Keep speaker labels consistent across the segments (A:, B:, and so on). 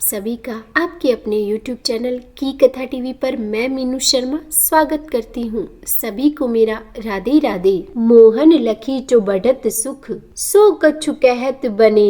A: सभी का आपके अपने YouTube चैनल की कथा टीवी पर मैं मीनू शर्मा स्वागत करती हूँ। सभी को मेरा राधे राधे। मोहन लखी जो बढ़त सुख, सो कछु कहत बने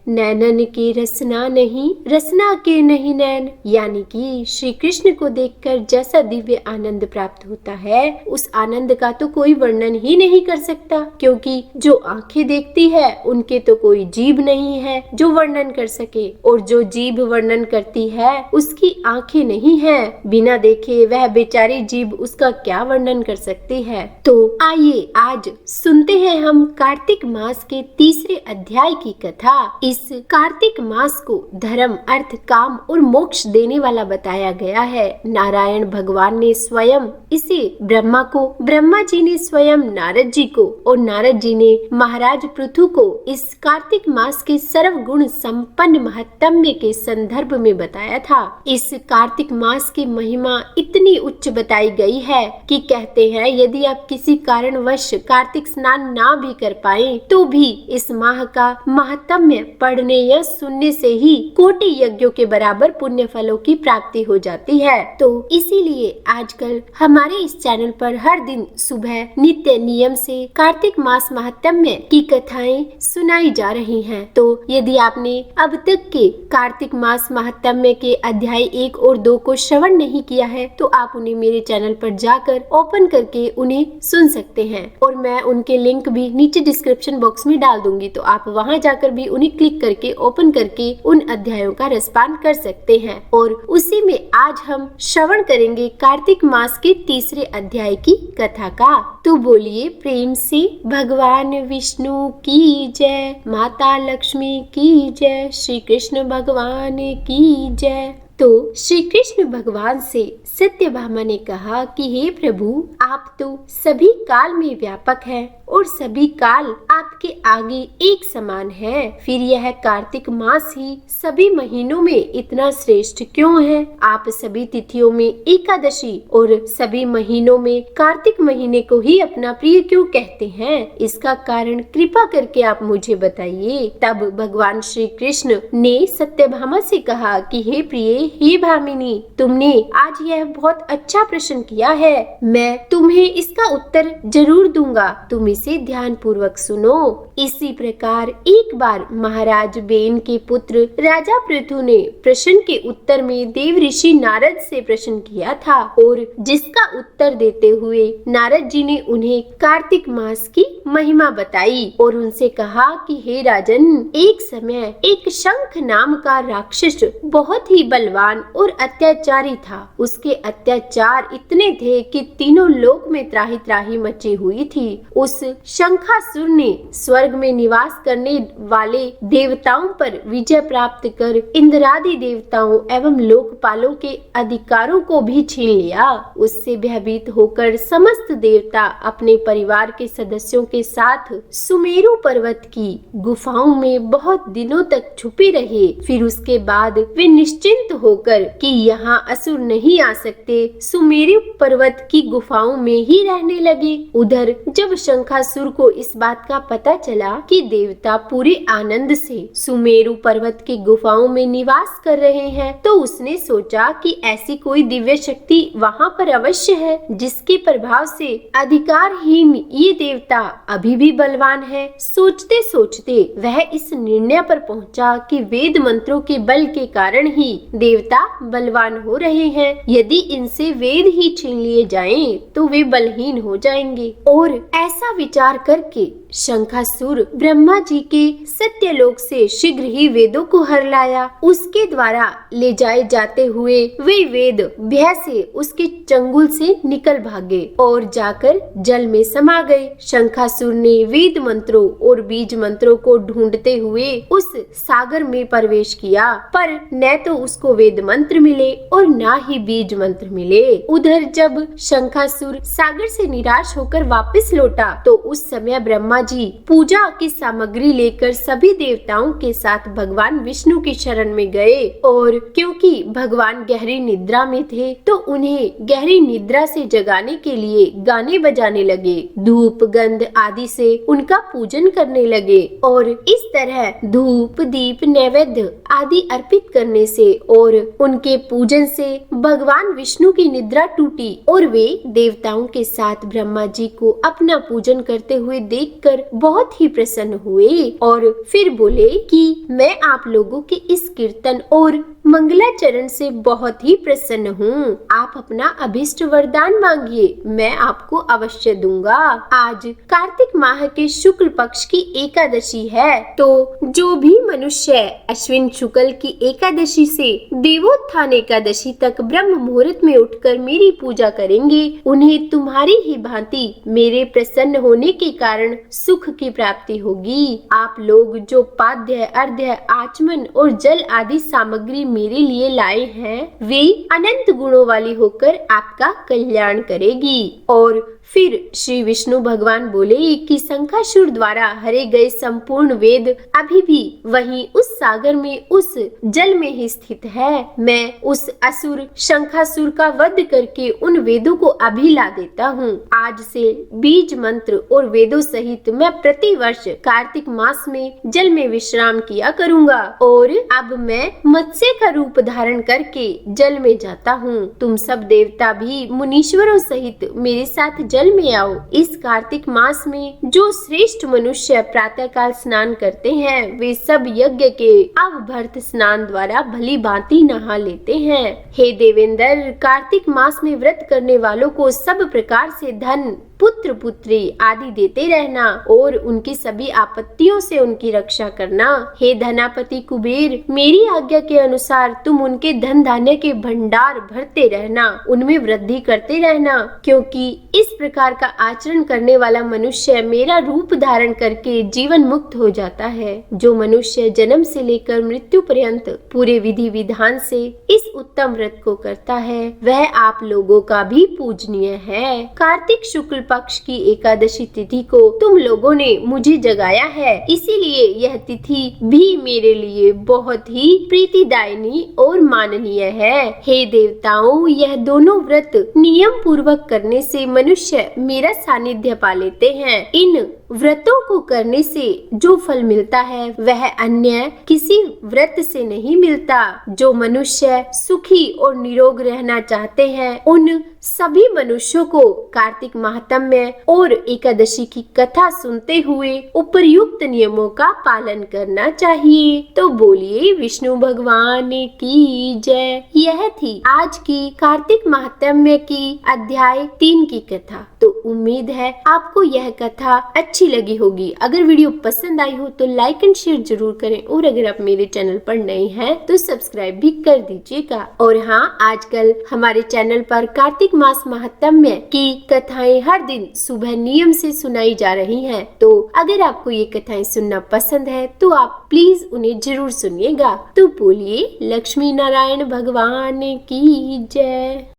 A: नैनन के रसना नहीं, रसना के नहीं नैन। यानी कि श्री कृष्ण को देखकर जैसा दिव्य आनंद प्राप्त होता है, उस आनंद का तो कोई वर्णन ही नहीं कर सकता, क्योंकि जो आंखें देखती है उनके तो कोई जीभ नहीं है जो वर्णन कर सके, और जो जीभ वर्णन करती है उसकी आंखें नहीं है। बिना देखे वह बेचारी जीभ उसका क्या वर्णन कर सकती है। तो आइए आज सुनते हैं हम कार्तिक मास के तीसरे अध्याय की कथा। इस कार्तिक मास को धर्म, अर्थ, काम और मोक्ष देने वाला बताया गया है। नारायण भगवान ने स्वयं इसे ब्रह्मा जी ने स्वयं नारद जी को, और नारद जी ने महाराज पृथु को इस कार्तिक मास के सर्वगुण संपन्न महत्म्य के संदर्भ में बताया था। इस कार्तिक मास की महिमा इतनी उच्च बताई गई है कि कहते हैं यदि आप किसी कारणवश कार्तिक स्नान ना भी कर पाए तो भी इस माह का महत्म्य पढ़ने या सुनने से ही कोटि यज्ञों के बराबर पुण्य फलों की प्राप्ति हो जाती है। तो इसीलिए आजकल हमारे इस चैनल पर हर दिन सुबह नित्य नियम से कार्तिक मास महत्म्य की कथाएं सुनाई जा रही हैं। तो यदि आपने अब तक के कार्तिक मास महत्म्य के अध्याय 1 और 2 को श्रवण नहीं किया है तो आप उन्हें मेरे चैनल पर जाकर ओपन करके उन्हें सुन सकते हैं, और मैं उनके लिंक भी नीचे डिस्क्रिप्शन बॉक्स में डाल दूंगी, तो आप वहां जाकर भी उन्हें क्लिक करके ओपन करके उन अध्यायों का रसपान कर सकते हैं। और उसी में आज हम श्रवण करेंगे कार्तिक मास के तीसरे अध्याय की कथा का। तो बोलिए प्रेम से भगवान विष्णु की जय, माता लक्ष्मी की जय, श्री कृष्ण भगवान की जय। तो श्री कृष्ण भगवान से सत्यभामा ने कहा कि हे प्रभु, आप तो सभी काल में व्यापक हैं और सभी काल आपके आगे एक समान है। फिर यह कार्तिक मास ही सभी महीनों में इतना श्रेष्ठ क्यों है? आप सभी तिथियों में एकादशी और सभी महीनों में कार्तिक महीने को ही अपना प्रिय क्यों कहते हैं? इसका कारण कृपा करके आप मुझे बताइए। तब भगवान श्री कृष्ण ने सत्यभामा से कहा कि हे प्रिय, हे भामिनी, तुमने आज यह बहुत अच्छा प्रश्न किया है। मैं तुम्हें इसका उत्तर जरूर दूंगा, तुम इसे ध्यान पूर्वक सुनो। इसी प्रकार एक बार महाराज बेन के पुत्र राजा पृथु ने प्रश्न के उत्तर में देव ऋषि नारद से प्रश्न किया था, और जिसका उत्तर देते हुए नारद जी ने उन्हें कार्तिक मास की महिमा बताई और उनसे कहा कि हे राजन, एक समय एक शंख नाम का राक्षस बहुत ही बलवान और अत्याचारी था। उसके अत्याचार इतने थे कि तीनों लोक में त्राही त्राही मची हुई थी। उस शंखासुर ने स्वर्ग में निवास करने वाले देवताओं पर विजय प्राप्त कर इंद्रादि देवताओं एवं लोकपालों के अधिकारों को भी छीन लिया। उससे भयभीत होकर समस्त देवता अपने परिवार के सदस्यों के साथ सुमेरु पर्वत की गुफाओं में बहुत दिनों तक छुपे रहे। फिर उसके बाद वे निश्चिंत होकर कि यहाँ असुर नहीं आ सकते, सुमेरु पर्वत की गुफाओं में ही रहने लगे। उधर जब शंखासुर को इस बात का पता चला कि देवता पूरे आनंद से सुमेरु पर्वत की गुफाओं में निवास कर रहे हैं, तो उसने सोचा कि ऐसी कोई दिव्य शक्ति वहाँ पर अवश्य है जिसके प्रभाव से अधिकारहीन ये देवता अभी भी बलवान है। सोचते सोचते वह इस निर्णय पर पहुँचा कि वेद मंत्रों के बल के कारण ही देवता बलवान हो रहे हैं। यदि इनसे वेद ही छीन लिए जाएं, तो वे बलहीन हो जाएंगे। और ऐसा विचार करके शंखासुर ब्रह्मा जी के सत्यलोक से शीघ्र ही वेदों को हर लाया। उसके द्वारा ले जाए जाते हुए वे वेद भय से उसके चंगुल से निकल भागे और जाकर जल में समा गए। शंखासुर ने वेद मंत्रों और बीज मंत्रों को ढूंढते हुए उस सागर में प्रवेश किया, पर न तो उसको वेद मंत्र मिले और न ही बीज मंत्र मिले। उधर जब शंखासुर सागर से निराश होकर वापस लौटा तो उस समय ब्रह्मा ब्रह्मा जी पूजा की सामग्री लेकर सभी देवताओं के साथ भगवान विष्णु की शरण में गए और क्योंकि भगवान गहरी निद्रा में थे तो उन्हें गहरी निद्रा से जगाने के लिए गाने बजाने लगे, धूप गंध आदि से उनका पूजन करने लगे और इस तरह धूप दीप नैवेद्य आदि अर्पित करने से और उनके पूजन से भगवान विष्णु की निद्रा टूटी और वे देवताओं के साथ ब्रह्मा जी को अपना पूजन करते हुए देखकर बहुत ही प्रसन्न हुए और फिर बोले कि मैं आप लोगों के इस कीर्तन और मंगलाचरण से बहुत ही प्रसन्न हूँ। आप अपना अभिष्ट वरदान मांगिए, मैं आपको अवश्य दूंगा। आज कार्तिक माह के शुक्ल पक्ष की एकादशी है, तो जो भी मनुष्य अश्विन शुक्ल की एकादशी से देवोत्थान एकादशी तक ब्रह्म मुहूर्त में उठकर मेरी पूजा करेंगे, उन्हें तुम्हारी ही भांति मेरे प्रसन्न होने के कारण सुख की प्राप्ति होगी। आप लोग जो पाद्य अर्घ्य आचमन और जल आदि सामग्री मेरे लिए लाए हैं वे अनंत गुणों वाली होकर आपका कल्याण करेगी। और फिर श्री विष्णु भगवान बोले कि शंखासुर द्वारा हरे गए संपूर्ण वेद अभी भी वहीं उस सागर में उस जल में ही स्थित है। मैं उस असुर शंखासुर का वध करके उन वेदों को अभी ला देता हूँ। आज से बीज मंत्र और वेदों सहित मैं प्रति वर्ष कार्तिक मास में जल में विश्राम किया करूँगा और अब मैं मत्स्य का रूप धारण करके जल में जाता हूँ। तुम सब देवता भी मुनीश्वरों सहित मेरे साथ जल में आओ। इस कार्तिक मास में जो श्रेष्ठ मनुष्य प्रातः काल स्नान करते हैं वे सब यज्ञ के अवभर्त स्नान द्वारा भली भांति नहा लेते हैं। हे देवेंद्र, कार्तिक मास में व्रत करने वालों को सब प्रकार से धन पुत्र पुत्री आदि देते रहना और उनकी सभी आपत्तियों से उनकी रक्षा करना। हे धनापति कुबेर, मेरी आज्ञा के अनुसार तुम उनके धन धान्य के भंडार भरते रहना, उनमें वृद्धि करते रहना, क्योंकि इस प्रकार का आचरण करने वाला मनुष्य मेरा रूप धारण करके जीवन मुक्त हो जाता है। जो मनुष्य जन्म से लेकर मृत्यु पर्यंत पूरे विधि विधान से इस उत्तम व्रत को करता है वह आप लोगों का भी पूजनीय है। कार्तिक शुक्ल पक्ष की एकादशी तिथि को तुम लोगों ने मुझे जगाया है, इसीलिए यह तिथि भी मेरे लिए बहुत ही प्रीतिदायिनी और माननीय है। हे देवताओं, यह दोनों व्रत नियम पूर्वक करने से मनुष्य मेरा सानिध्य पा लेते हैं। इन व्रतों को करने से जो फल मिलता है वह अन्य किसी व्रत से नहीं मिलता। जो मनुष्य सुखी और निरोग रहना चाहते हैं उन सभी मनुष्यों को कार्तिक महात्म्य और एकादशी की कथा सुनते हुए उपर्युक्त नियमों का पालन करना चाहिए। तो बोलिए विष्णु भगवान की जय। यह थी आज की कार्तिक महात्म्य की अध्याय 3 की कथा। तो उम्मीद है आपको यह कथा अच्छी लगी होगी। अगर वीडियो पसंद आई हो तो लाइक एंड शेयर जरूर करें और अगर आप मेरे चैनल पर नए हैं तो सब्सक्राइब भी कर दीजिएगा। और हाँ, आजकल हमारे चैनल पर कार्तिक मास महात्म्य की कथाएं हर दिन सुबह नियम से सुनाई जा रही हैं। तो अगर आपको ये कथाएं सुनना पसंद है तो आप प्लीज उन्हें जरूर सुनिएगा। तो बोलिए लक्ष्मी नारायण भगवान की जय।